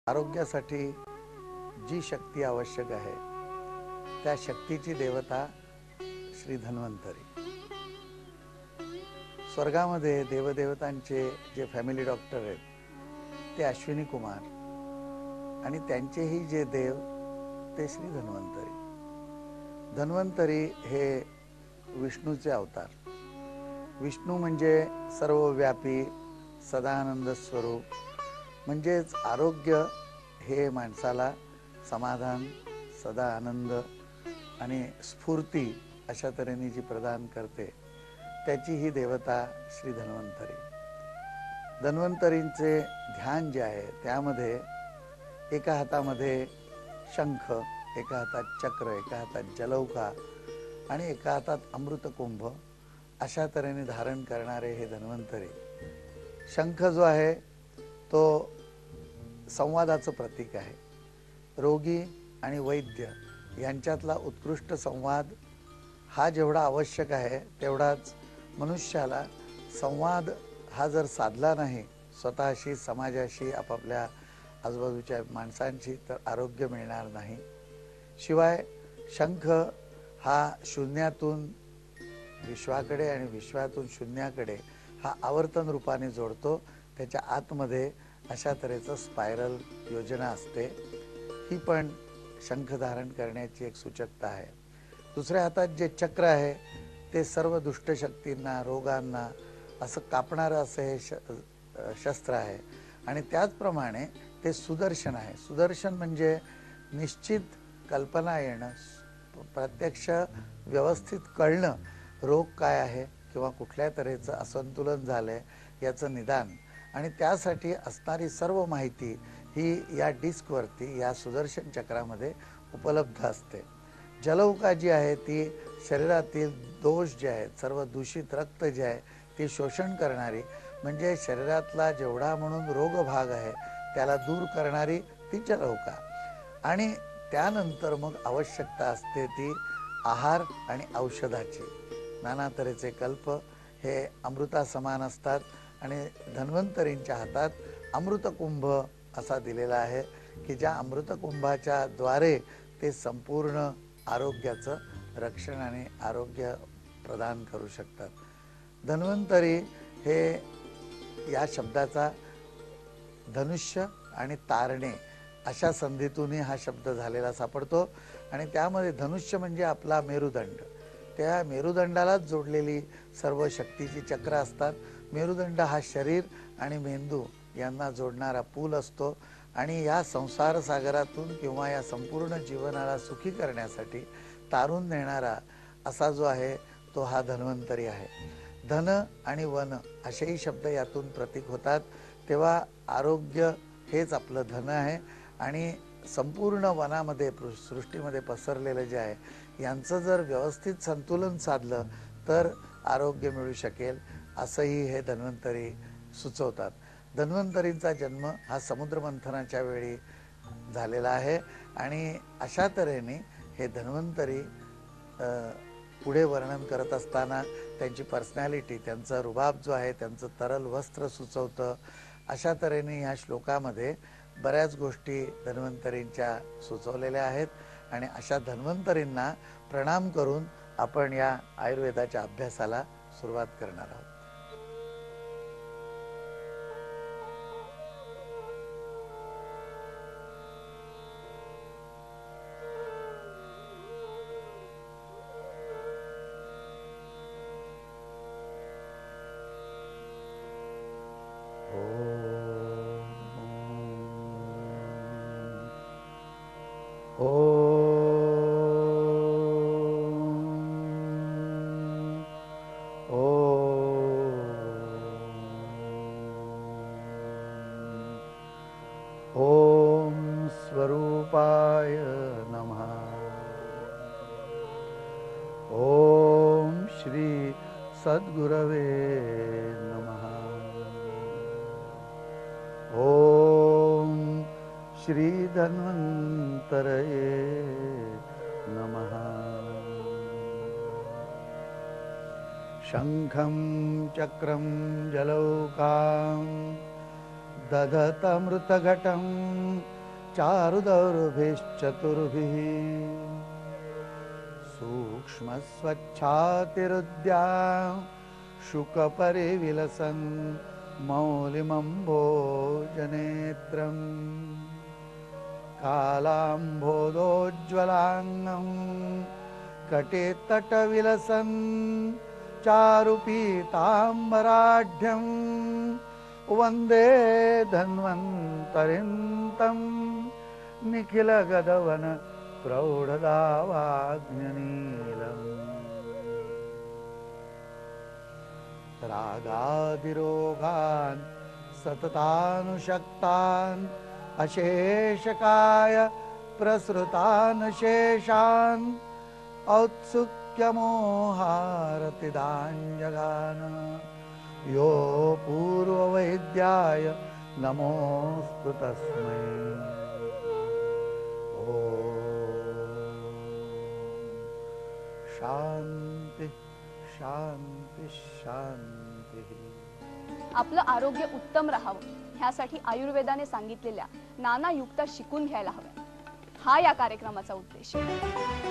आरोग्यासाठी जी शक्ती आवश्यक आहे त्या शक्तीची देवता श्री धन्वंतरी. स्वर्गामध्ये देवदेवतांचे जे फॅमिली डॉक्टर आहेत ते अश्विनी कुमार आणि त्यांचेही जे देव ते श्री धन्वंतरी. धन्वंतरी हे विष्णूचे अवतार. विष्णू म्हणजे सर्वव्यापी सदानंद स्वरूप, म्हणजेच आरोग्य हे माणसाला समाधान, सदा आनंद आणि स्फूर्ती अशा तऱ्हेने जी प्रदान करते त्याची ही देवता श्री धन्वंतरी. धन्वंतरींचे ध्यान जे आहे त्यामध्ये एका हातामध्ये शंख, एका हातात चक्र, एका हातात जलौका आणि एका हातात अमृतकुंभ अशा तऱ्हेने धारण करणारे हे धन्वंतरी. शंख जो आहे तो संवादाचं प्रतीक आहे. रोगी आणि वैद्य यांच्यातला उत्कृष्ट संवाद हा जेवढा आवश्यक आहे तेवढाच मनुष्याला संवाद हा जर साधला नाही स्वतःशी, समाजाशी, आपापल्या आजूबाजूच्या माणसांशी, तर आरोग्य मिळणार नाही. शिवाय शंख हा शून्यातून विश्वाकडे आणि विश्वातून शून्याकडे हा आवर्तन रूपाने जोडतो. त्याच्या आतमध्ये अशा तऱ्हेचं स्पायरल योजना असते. ही पण शंख धारण करण्याची एक सूचकता आहे. दुसऱ्या हातात जे चक्र आहे ते सर्व दुष्ट शक्तींना, रोगांना असं कापणारं असं हे शस्त्र आहे. आणि त्याचप्रमाणे ते सुदर्शन आहे. सुदर्शन म्हणजे निश्चित कल्पना येणं, प्रत्यक्ष व्यवस्थित कळणं, रोग काय आहे किंवा कुठल्या तऱ्हेचं असंतुलन झालंय याचं निदान, आणि त्यासाठी असणारी सर्व माहिती ही या डिस्कवरती, या सुदर्शन चक्रामध्ये उपलब्ध असते. जलौका जी आहे ती शरीरातील दोष जे आहेत, सर्व दूषित रक्त जे आहे ती शोषण करणारी, म्हणजे शरीरातला जेवढा म्हणून रोग भाग आहे त्याला दूर करणारी ती जलौका. आणि त्यानंतर मग आवश्यकता असते ती आहार आणि औषधाची. नाना तऱ्हेचे कल्प हे अमृता समान असतात आणि धन्वंतरींच्या हातात अमृतकुंभ असा दिलेला आहे की ज्या अमृतकुंभाच्या द्वारे ते संपूर्ण आरोग्याचं रक्षण आणि आरोग्य प्रदान करू शकतात. धन्वंतरी हे या शब्दाचा धनुष्य आणि तारणे अशा संधीतूनही हा शब्द झालेला सापडतो. आणि त्यामध्ये धनुष्य म्हणजे आपला मेरुदंड, त्या मेरुदंडालाच जोडलेली सर्व शक्तीची चक्र असतात. मेरुदंड हा शरीर आणि मेंदू यांना जोडणारा पूल असतो आणि या संसार सागरातून किंवा या संपूर्ण जीवनाला सुखी करण्यासाठी तारून नेणारा असा जो आहे तो हा धन्वंतरी आहे. धन आणि वन असेही शब्द यातून प्रतीक होतात. तेव्हा आरोग्य हेच आपलं धन आहे आणि संपूर्ण वनामध्ये, सृष्टीमध्ये पसरलेलं जे आहे यांचं जर व्यवस्थित संतुलन साधलं तर आरोग्य मिळू शकेल असंही हे धन्वंतरी सुचवतात. धन्वंतरींचा जन्म हा समुद्रमंथनाच्या वेळी झालेला आहे आणि अशा तऱ्हेने हे धन्वंतरी पुढे वर्णन करत असताना त्यांची पर्सनॅलिटी, त्यांचा रुबाब जो आहे, त्यांचं तरल वस्त्र सुचवतं. अशा तऱ्हेने ह्या श्लोकामध्ये बऱ्याच गोष्टी धन्वंतरींच्या सुचवलेल्या आहेत आणि अशा धन्वंतरींना प्रणाम करून आपण या आयुर्वेदाच्या अभ्यासाला सुरुवात करणार आहोत. ओम स्वरूपाय नमः. ओम श्री सद्गुरवे नमः. ओम श्री धन्वंतरये नमः. शंखं चक्रं जलौकां दधतमृतघटं चारुदौर्भिश्चतुर्भिः सूक्ष्मस्वच्छातिरुद्यां शुकपरिविलसन् मौलिमम्भोजनेत्रम् कालाम्भोदोज्ज्वलाङ्गं कटितटविलसन् चारुपीताम्बराढ्यं वन्दे धन्वन्तरिं तं निखिलगदवन प्रौढदावाग्निनीलम् रागादिरोगान् सततानुशक्तान् अशेषकाय प्रसृतान् शेषान् औत्सुक्यमोहारतिदाञ्जगान यो पूर्ववैद्याय नमोऽस्तु तस्मै। ॐ शांति शांति शांती। आपलं आरोग्य उत्तम राहावं ह्यासाठी आयुर्वेदाने सांगितलेल्या नाना युक्त्या शिकून घ्यायला हव्या, हा या कार्यक्रमाचा उद्देश आहे।